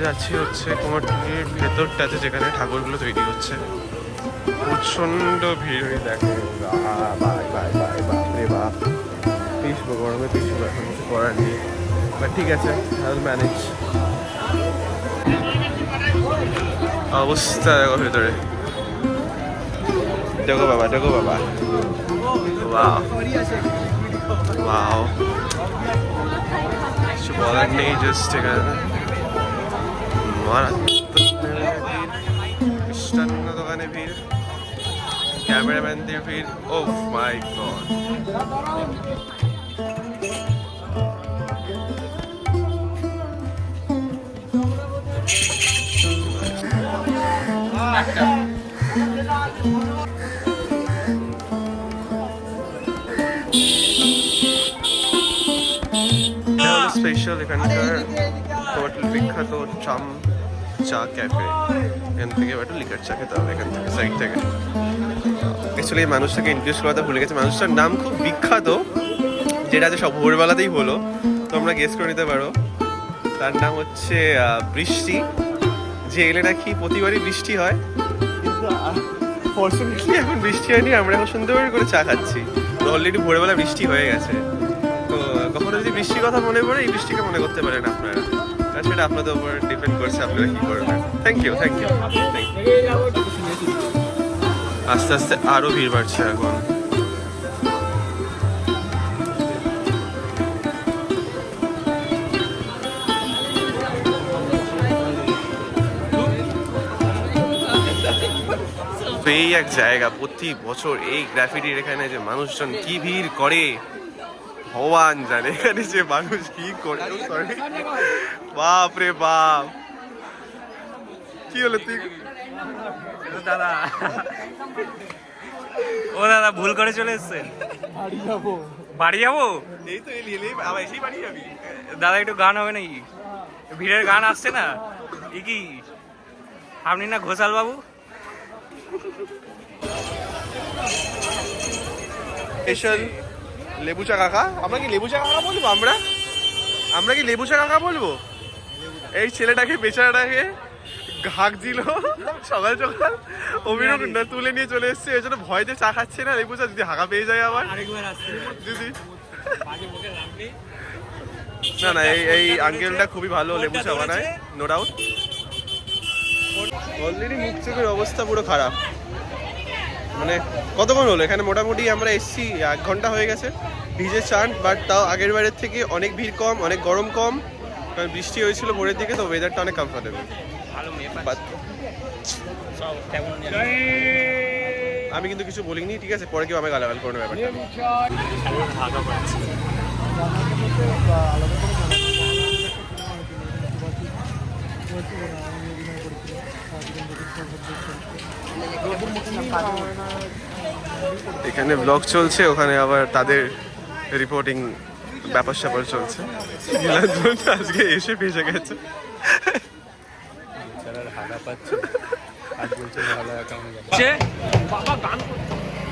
যাচ্ছি হচ্ছে কুমারটুলির ভেতরটাতে, যেখানে ঠাকুরগুলো তৈরি হচ্ছে। প্রচণ্ড ভিড় হয়ে দেখো, বাপরে বাপ, পিসবো গরমে, পিসবো, এখন কিছু করার নেই, বাট ঠিক আছে, ম্যানেজ। অবস্থা দেখো ভেতরে, দেখো বাবা, দেখো বাবা, ওয়াও ওয়াও, কিছু বলার নেই, জাস্ট এখানে মিষ্টান্ন দোকানে ভিড়, ক্যামেরাম্যানদের ভিড়, ওহ মাই গড। স্পেশাল এখানকার হোটেল বিখ্যাত চাম চা ক্যাফে, এখান থেকে একটা লিকার চা খেতে হবে, এখান থেকে সাইড থেকে। অ্যাকচুয়ালি মানুষটাকে ইন্ট্রোডিউস করাতে ভুলে গেছে, মানুষটার নাম খুব বিখ্যাত, যেটা যে সব ভোরবেলাতেই হলো, তোমরা গেস করে নিতে পারো। তার নাম হচ্ছে বৃষ্টি, যে এলে নাকি প্রতিবারই বৃষ্টি হয়, কিন্তু ফর্চুনেটলি এখন বৃষ্টি হয়নি, আমরা এখন সুন্দর করে চা খাচ্ছি। অলরেডি ভোরবেলা বৃষ্টি হয়ে গেছে, তো কখনো যদি বৃষ্টির কথা মনে পড়ে, এই বৃষ্টিকে মনে করতে পারেন আপনারা, আর সেটা আপনাদের উপর ডিপেন্ড করছে আপনারা কি করবেন। Thank you, thank you. আস্তে আস্তে আরো ভিড় বাড়ছে এখন। এই এক জায়গা, প্রতি বছর এই গ্রাফিটির এখানে যে মানুষজন কি ভিড় করে ভগবান জানে, এখানে যে মানুষ কি করে। সরি, বাপ রে বাপ, কি হলো তুই? দাদা, ও দাদা ভুল করে চলে এসছেন। বাড়ি যাবো? এই তো এসেই বাড়ি যাবি? দাদা একটু গান হবে নাকি? ভিড়ের গান আসছে না? এ কি আপনি না ঘোষাল বাবু? স্পেশাল লেবু চা কাকা। আমরা কি লেবু চা কাকা বলবো? আমরা কি লেবু চা কাকা বলবো? এই ছেলেটাকে, বেচারাটাকে ঘাক দিল সকাল সকাল, অভিনব না তুলে নিয়ে চলে এসছে, এই জন্য ভয়তে চা খাচ্ছে না। লেবু চা যদি হাঁকা পেয়ে যায় আবার, যদি না না, এই আঙ্কেলটা খুবই ভালো লেবু চা বানায়, নো ডাউট। অলরেডি মুখ চোখের অবস্থা পুরো খারাপ। মানে কতক্ষণ হলো এখানে? মোটামুটি আমরা এসছি 1 ঘন্টা হয়ে গেছে, ভিজে চান, বাট তাও আগের বারের থেকে অনেক ভিড় কম, অনেক গরম কম, কারণ বৃষ্টি হয়েছিল ভোরের দিকে, তো ওয়েদারটা অনেক কমফোর্টেবল। আমি কিন্তু কিছু বলিনি, ঠিক আছে? পরে কেউ আমাকে গালাগাল করবে ব্যাপারটা। এখানে ব্লগ চলছে, ওখানে আবার তাদের রিপোর্টিং ব্যাপার স্যাপার চলছে। আজকে এসে ভেসে গেছে,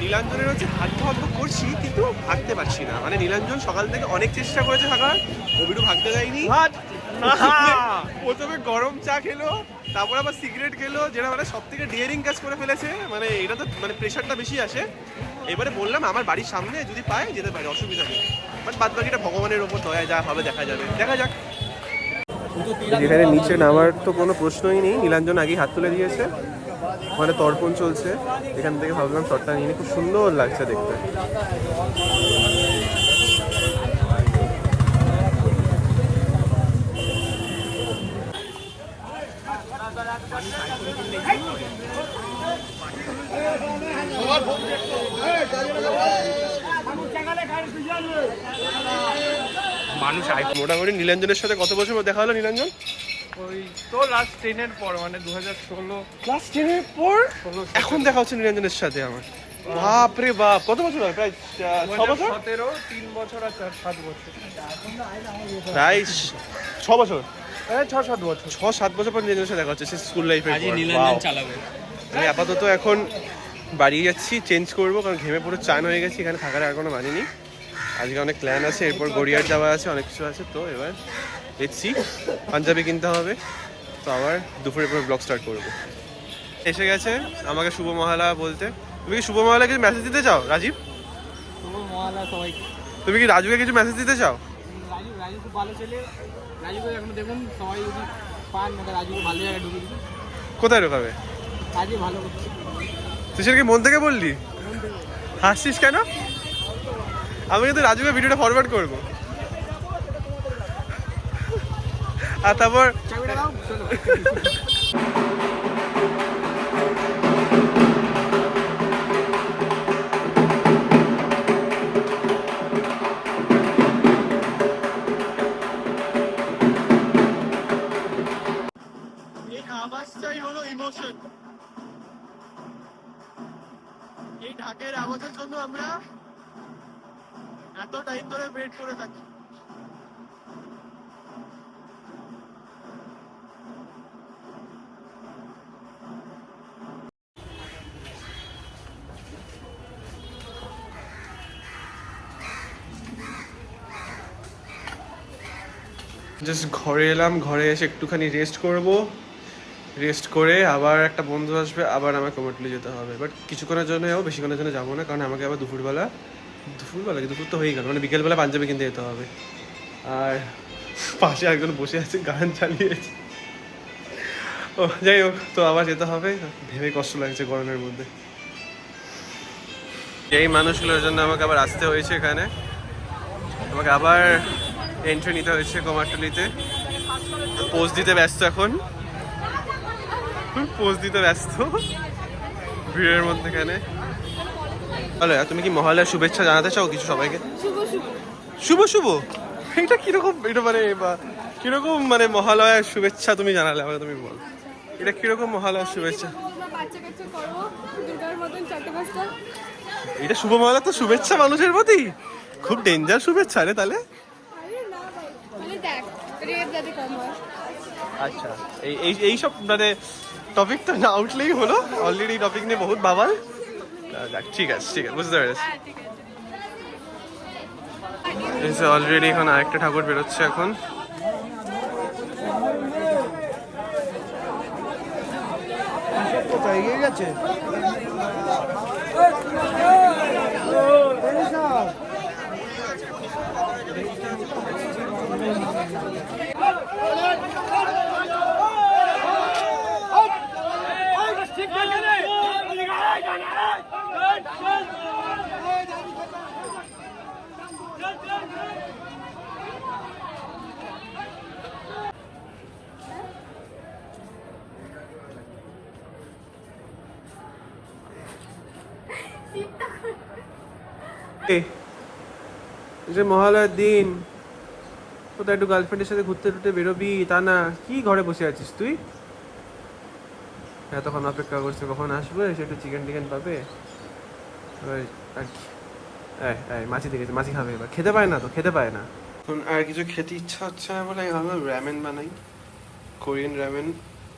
নীলাঞ্জনের হচ্ছে হাঁটতে করছি, কিন্তু হাঁটতে পারছি না। মানে নীলাঞ্জন সকাল থেকে অনেক চেষ্টা করেছে থাকার, অভিরূপ হাঁটতে দেয়নি। প্রথমে গরম চা খেলো, তারপর আবার সিগারেট খেলো, যেটা মানে সব থেকে ডিয়ারিং কাজ করে ফেলেছে। মানে এটা তো মানে প্রেশারটা বেশি আসে। এবারে বললাম আমার বাড়ির সামনে যদি পাই যেতে পারি, অসুবিধা নেই, বাট বাদ বাকিটা ভগবানের ওপর দয়া, যা হবে দেখা যাবে, দেখা যাক। যেখানে নিচে নামার তো কোনো প্রশ্নই নেই, নীলাঞ্জন আগেই হাত তুলে দিয়েছে, ওখানে তর্পণ চলছে। এখান থেকে ভাবলাম শটটা নিয়ে, খুব সুন্দর লাগছে দেখতে। মানুষ মোটামুটি নীলাঞ্জনের সাথে কত বছর পর দেখা হলো নীলাঞ্জন? ওই তো লাস্ট 10-এর পর, মানে 2016। ক্লাস 10-এর পর এখন দেখা হচ্ছে নীলাঞ্জনের সাথে আমার। বাপ রে বাপ, কত বছর হয়? প্রায় 6 বছর। 17, 3 বছর আর 7 বছর, প্রায় 6 বছর, 6-7 বছর। 6-7 বছর পর নীলাঞ্জনের সাথে দেখা হচ্ছে, সে স্কুল লাইফের পর। চালাবে। আমি আপাতত এখন বাড়ি যাচ্ছি, চেঞ্জ করবো, কারণ ঘেমে পুরো চান হয়ে গেছি। এখানে থাকার আর কোনো মানিনি। আজকে অনেক প্ল্যান আছে, এরপর গড়িয়ার যাওয়া আছে, অনেক কিছু আছে, তো এবার দেখছি। পাঞ্জাবি কিনতে হবে, তো আবার দুপুরের পর ব্লগ স্টার্ট করবো। এসে গেছে আমাকে শুভ মহালয়া বলতে। তুমি কি শুভ মহালয়া কিছু মেসেজ দিতে চাও রাজীব? শুভ মহালয়া সবাইকে। তুমি কি রাজুকে কিছু মেসেজ দিতে চাও? রাজু খুব ভালো ছেলে। রাজুকে এখন দেখুন সবাই যদি পান না রাজুকে ভালো জায়গায় ঢুকে দিন। কোথায় ঢোকাবে? রাজু ভালো করছে। তুই সেটাকে মন থেকে বললি? হাসছিস কেন? আমি কিন্তু রাজুকে ভিডিওটা ফরওয়ার্ড করবো। আর তারপর চাবিটা দাও চলো। এই আওয়াজটাই হলো ইমোশন। এই ঢাকের আওয়াজের জন্য আমরা এত টাইম ধরে ওয়েট করে থাকি। জাস্ট ঘরে এলাম, ঘরে এসে একটুখানি রেস্ট করব। রেস্ট করে আবার একটা বন্ধু আসবে, আবার আমার কুমোরটুলি যেতে হবে। বাট কিছুক্ষণের জন্য যাবো, বেশিক্ষণের জন্য যাবো না, কারণ আমাকে আবার দুপুর কি দুপুর তো হয়ে গেল, মানে বিকেলবেলা পাঞ্জাবি কিনতে যেতে হবে। আর পাশে একজন বসে আছে গান চালিয়েছে। ও যাই হোক, তো আবার যেতে হবে, ভেবে কষ্ট লাগছে গরমের মধ্যে। এই মানুষগুলোর জন্য আমাকে আবার আসতে হয়েছে এখানে, আমাকে আবার এন্ট্রি নিতে হয়েছে কুমারটুলিতে। পোজ দিতে ব্যস্ত এখন, পোজ দিতে ব্যস্ত ভিড়ের মধ্যেখানে। বলো, তুমি কি মহালয়ার শুভেচ্ছা জানাতে চাও কিছু সবাইকে? শুভ শুভ এটা কিরকম, এটা মানে কিরকম মানে মহালয়ার শুভেচ্ছা তুমি জানালে আমাকে, তুমি বল এটা কিরকম মহালয়ার শুভেচ্ছা? এটা শুভ মহালয়া তো শুভেচ্ছা মানুষের প্রতি, খুব ডেঞ্জার শুভেচ্ছা রে তাহলে। আচ্ছা এইসব মানে টপিক তো না উঠলেই হলো, অলরেডি টপিক নিয়ে বহুত বাবাল। ঠিক আছে বুঝতে পেরেছি। অলরেডি এখন আরেকটা ঠাকুর বেরোচ্ছে এখন। এগিয়ে গেছে। যে মহালয়ার দিন কোথায় একটু গার্লফ্রেন্ডের সাথে ঘুরতে টুরতে বেরোবি, তা না কি ঘরে বসে আছিস তুই? এতক্ষণ অপেক্ষা করছে কখন আসবে, সে একটু চিকেন টিকেন পাবে আর কি। মাছি দেখেছে, মাছি খাবে এবার, খেতে পায় না তো, খেতে পায় না। এখন আর কিছু খেতে ইচ্ছা হচ্ছে না বলে আমি র্যামেন বানাই, কোরিয়ান র্যামেন।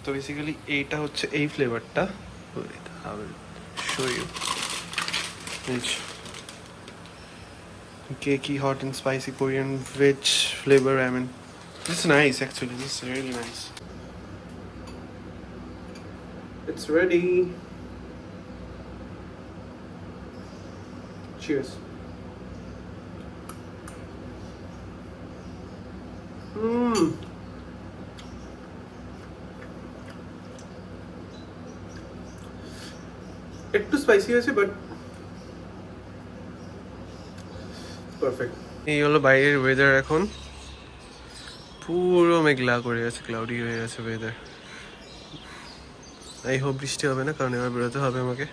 তো বেসিক্যালি এইটা হচ্ছে এই ফ্লেভারটা, show you. Cakey, hot and spicy Korean veg flavor ramen. This is nice actually, this is really nice. It's ready. Cheers. একটু স্পাইসি আছে বাট পারফেক্ট। এই হলো বাইরের ওয়েদার, এখন পুরো মেঘলা করে আছে, ক্লাউডি হয়ে আছে ওয়েদার। আই হোপ বৃষ্টি হবে না, কারণ এবার বেরোতে হবে আমাকে।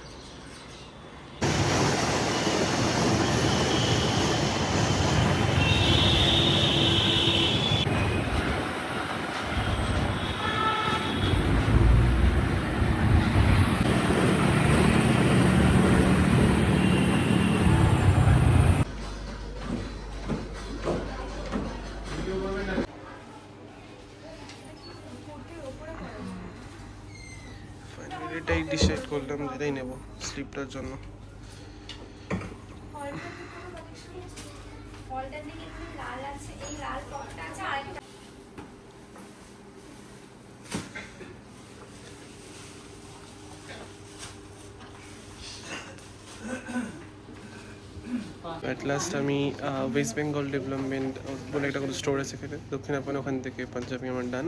এটাই ডিসাইড করলাম, এটাই নেব স্লিপটার জন্য। অ্যাট লাস্ট আমি ওয়েস্ট বেঙ্গল ডেভেলপমেন্ট বলে একটা কোনো স্টোর আছে এখানে দক্ষিণাপন, ওখান থেকে পাঞ্জাবি আমার ডান।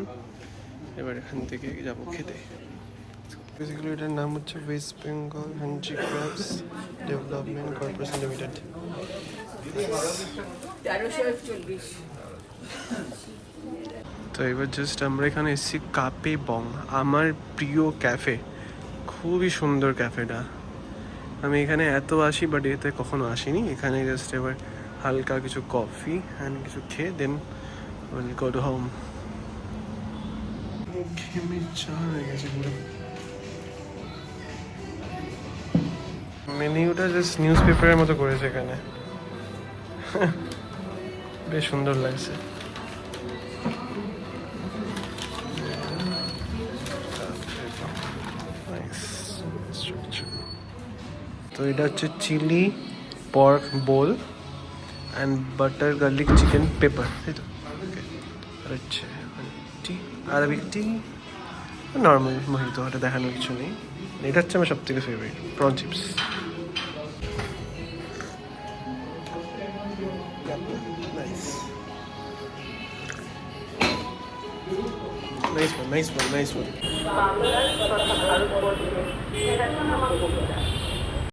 এবার এখান থেকে যাবো খেতে। বেসিক্যালি এটার নাম হচ্ছে West Bengal Handicrafts Development Corporation Limited. তো এবার জাস্ট আমরা এখানে এসেছি কাপে বং, আমার প্রিয় ক্যাফে। খুবই সুন্দর ক্যাফেটা। আমি এখানে এত আসি বাট এতে কখনো আসিনি। এখানে জাস্ট এবার হালকা কিছু কফি অ্যান্ড কিছু খেয়ে then will go to home. ঘেমে চা হয়ে গেছে পুরো। মেনিউটা জাস্ট নিউজ পেপারের মতো করেছে এখানে। বেশ সুন্দর লাগছে। তো এটা হচ্ছে chilli pork bowl and butter garlic chicken pepper, তাই তো? ওকে, আর হচ্ছে tea, Arabic tea, normal mojito, এটা দেখানোর কিছু নেই। এটা হচ্ছে আমার সব থেকে favourite prawn chips. Nice one.